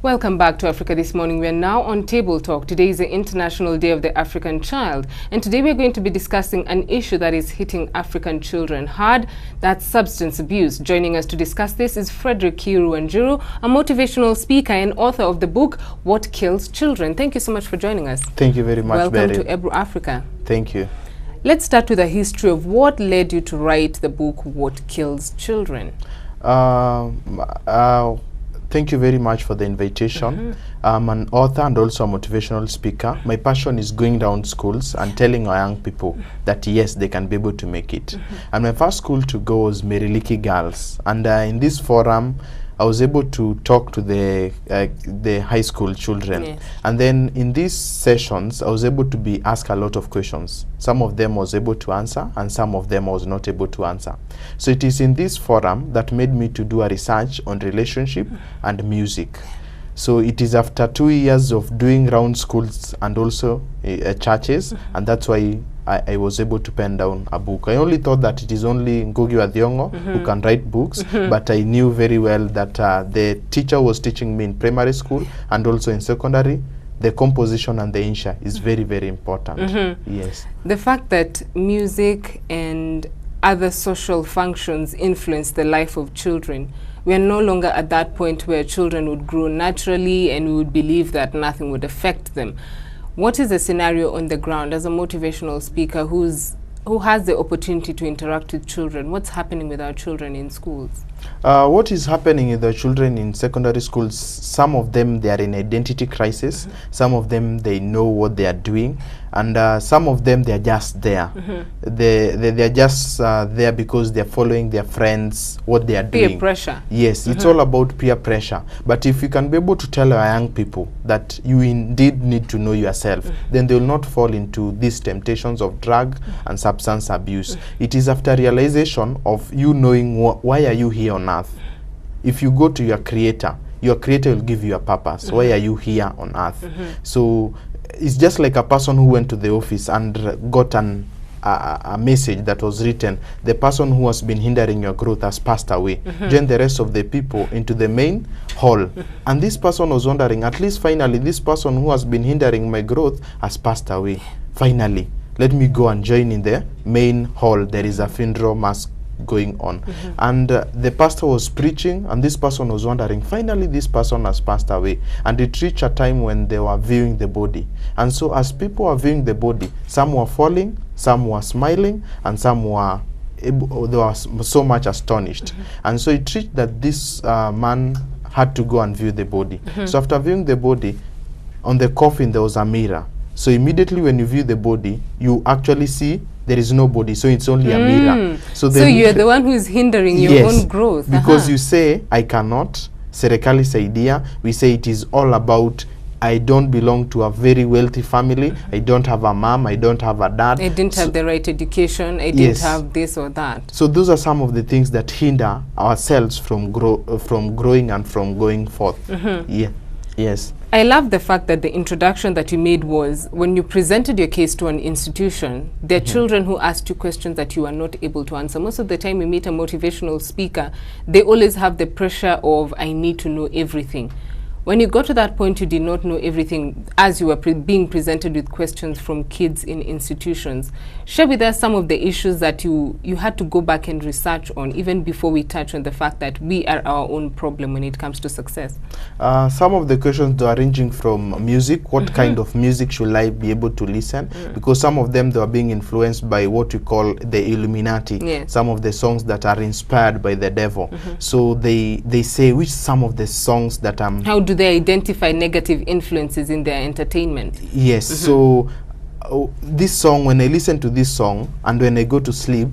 Welcome back to Africa This Morning. We are now on Table Talk. Today is the International Day of the African Child. And today we are going to be discussing an issue that is hitting African children hard, that's substance abuse. Joining us to discuss this is Frederick Kiru Wanjiru, a motivational speaker and author of the book, What Kills Children. Thank you so much for joining us. Thank you very much, Welcome Barry. to Ebru Africa. Thank you. Let's start with a history of what led you to write the book, What Kills Children. Thank you very much for the invitation. I'm an author and also a motivational speaker. My passion is going down schools and telling our young people that yes, they can be able to make it. And my first school to go was Meriliki Girls. And in this forum, I was able to talk to the high school children. Yes. And then in these sessions, I was able to be asked a lot of questions. Some of them I was able to answer, and some of them I was not able to answer. So it is in this forum that made me to do a research on relationship and music. So it is after 2 years of doing round schools and also churches, and that's why I was able to pen down a book. I only thought that it is only Ngugi wa Thiong'o who can write books, but I knew very well that the teacher was teaching me in primary school and also in secondary. The composition and the insha is very, very important. Yes. The fact that music and other social functions influence the life of children, we are no longer at that point where children would grow naturally and we would believe that nothing would affect them. What is the scenario on the ground as a motivational speaker who has the opportunity to interact with children? What's happening with our children in schools? What is happening with the children in secondary schools, some of them, they are in identity crisis. Some of them, they know what they are doing. And some of them, they are just there. They are just there because they are following their friends, what they are doing. Peer pressure. Yes, it's all about peer pressure. But if you can be able to tell our young people that you indeed need to know yourself, then they will not fall into these temptations of drug and substance abuse. It is after realization of you knowing why are you here on earth. If you go to your creator will give you a purpose. Why are you here on earth? So it's just like a person who went to the office and got a message that was written, the person who has been hindering your growth has passed away. Join the rest of the people into the main hall. And this person was wondering, at least finally, this person who has been hindering my growth has passed away. Finally, let me go and join in the main hall. There is a funeral mass going on. And the pastor was preaching, and this person was wondering, finally this person has passed away. And it reached a time when they were viewing the body. And so as people were viewing the body, some were falling, some were smiling, and some were they were so much astonished. And so it reached that this man had to go and view the body. So after viewing the body, on the coffin there was a mirror. So immediately when you view the body, you actually see there is no body, so it's only a mirror. So you're the one who is hindering your own growth. Because you say, I cannot, serikali saidia, we say it is all about, I don't belong to a very wealthy family, I don't have a mom, I don't have a dad. I didn't have the right education, I didn't have this or that. So those are some of the things that hinder ourselves from growing and from going forth. Yes. I love the fact that the introduction that you made was when you presented your case to an institution, there are children who asked you questions that you are not able to answer. Most of the time you meet a motivational speaker, they always have the pressure of, I need to know everything. When you got to that point, you did not know everything as you were being presented with questions from kids in institutions. Share with us some of the issues that you had to go back and research on, even before we touch on the fact that we are our own problem when it comes to success. Some of the questions are ranging from music. What kind of music should I be able to listen? Because some of them, they are being influenced by what we call the Illuminati. Some of the songs that are inspired by the devil. So they say which some of the songs that How do they identify negative influences in their entertainment? Yes. So this song, when I listen to this song and when I go to sleep,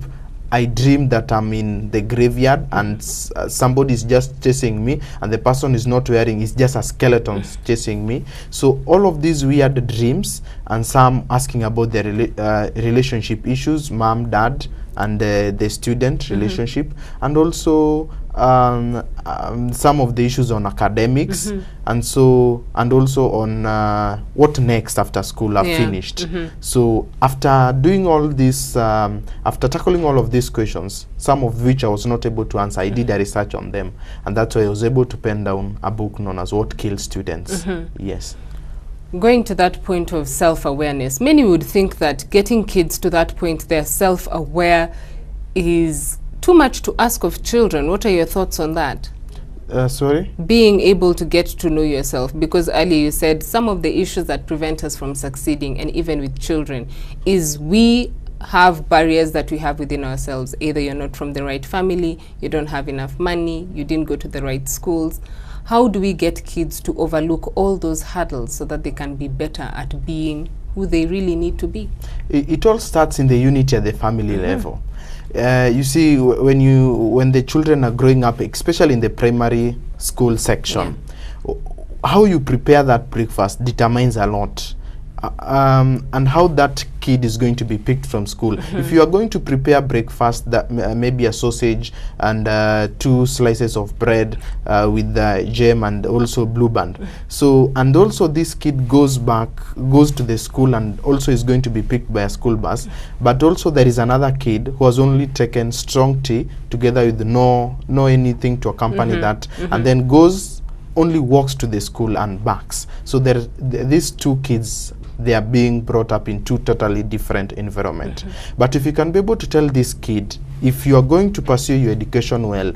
I dream that I'm in the graveyard and somebody is just chasing me, and the person is not wearing, it's just a skeleton chasing me. So all of these weird dreams, and some asking about their relationship issues, mom, dad, and the student relationship, and also some of the issues on academics, and so, and also on what next after school are finished. So after doing all this, after tackling all of these questions, some of which I was not able to answer, I did a research on them, and that's why I was able to pen down a book known as What Kills Students. Yes. Going to that point of self-awareness, many would think that getting kids to that point, they're self-aware, is too much to ask of children. What are your thoughts on that? Sorry? Being able to get to know yourself, because earlier you said some of the issues that prevent us from succeeding, and even with children, is we have barriers that we have within ourselves. Either you're not from the right family, you don't have enough money, you didn't go to the right schools. How do we get kids to overlook all those hurdles so that they can be better at being who they really need to be? It all starts in the unity at the family level. You see, when the children are growing up, especially in the primary school section, how you prepare that breakfast determines a lot. And how that kid is going to be picked from school. If you are going to prepare breakfast, that maybe a sausage and 2 slices of bread with jam and also Blue Band. So, and also this kid goes to the school and also is going to be picked by a school bus. But also there is another kid who has only taken strong tea together with no anything to accompany that, and then only walks to the school and backs. So these 2 kids, they are being brought up in 2 totally different environments. But if you can be able to tell this kid, if you are going to pursue your education well,